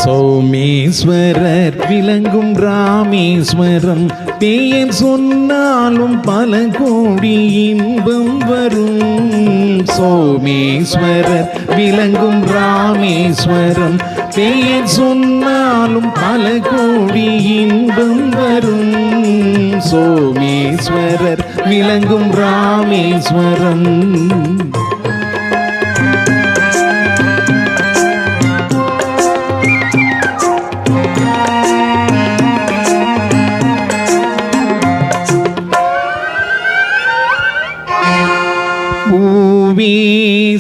சோமேஸ்வரர் விளங்கும் ராமேஸ்வரம் பெயர் சொன்னாலும் பல கோடி இன்பம் வரும். சோமேஸ்வரர் விளங்கும் ராமேஸ்வரம் பெயர் சொன்னாலும் பல கோடி இன்பம் வரும். சோமேஸ்வரர் விளங்கும் ராமேஸ்வரம்.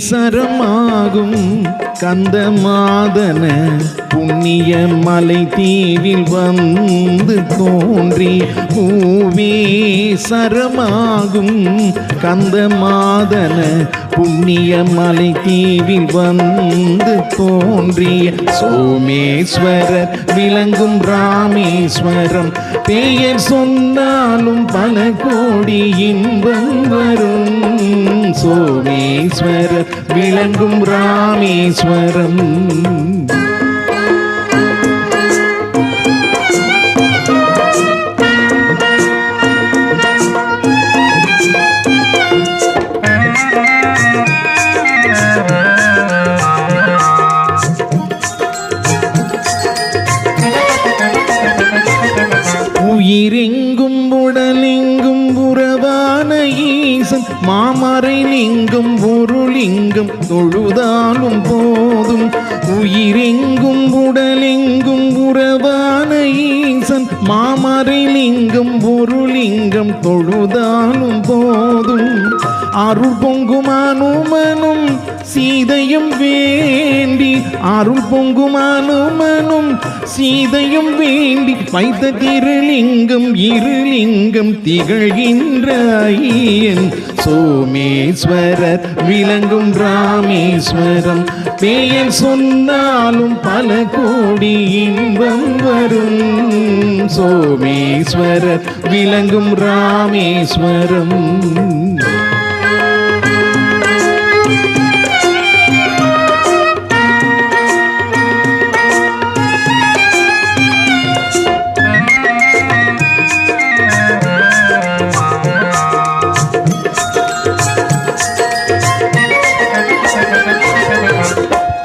சரமாகும் கந்தமாதன புண்ணிய மலை தீவில் வந்து தோன்றி பூவே சரமாகும் கந்தமாதன புண்ணிய மலை தீவில் வந்து தோன்றிய சோமேஸ்வரர் விளங்கும் ராமேஸ்வரம் பெயர் சொன்னாலும் பல கோடி இன்பம் வரும். சோமேஸ்வரர் விளங்கும் ராமேஸ்வரம். உயிரெங்கும் உடலெங்கும் உறவான ஈசன் மாமரை லிங்கம் ஒரு லிங்கம் தொழுதாலும் போதும். உயிரெங்கும் உடலெங்கும் உறவான ஈசன் மாமரை லிங்கம் ஒரு லிங்கம் தொழுதாலும் போதும். அருள் பொங்கும் அனுமனும் சீதையும் வேண்டி அருள் பொங்கும் அனுமனும் சீதையும் வேண்டி வைத்த திருலிங்கம் இருலிங்கம் திகழ்கின்ற ஐயன் சோமேஸ்வரர் விளங்கும் ராமேஸ்வரம் பெயர் சொன்னாலும் பல கோடி இன்பம் வரும். சோமேஸ்வரர் விளங்கும் ராமேஸ்வரம்.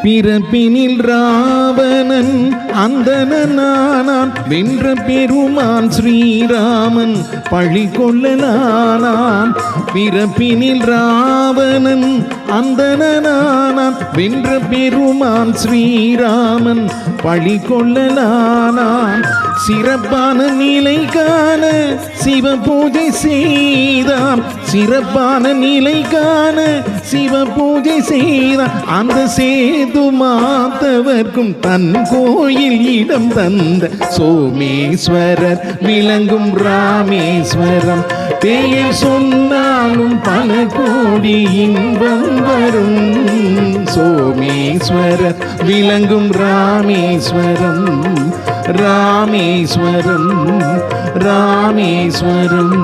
பிறப்பினில் ராவணன் அந்தனானான் வென்ற பெருமான் ஸ்ரீராமன் பழி கொள்ளலானான். பிறப்பினில் ராவணன் அந்தனானான் வென்ற பெருமான் ஸ்ரீராமன் பழி கொள்ளலானான். சிறப்பான நிலை காண சிவ பூஜை செய்தான். சிறப்பான நிலை காண சிவ பூஜை செய்தான். அந்த சேது மாத்தவர்க்கும் தன் கோயில் இடம் தந்த சோமேஸ்வரர் விளங்கும் ராமேஸ்வரம் பெயர் சொன்னாலும் பல கோடி இன்பம் வரும். சோமேஸ்வரர் விளங்கும் ராமேஸ்வரம். ராமேஸ்வரம் ராமேஸ்வரம்.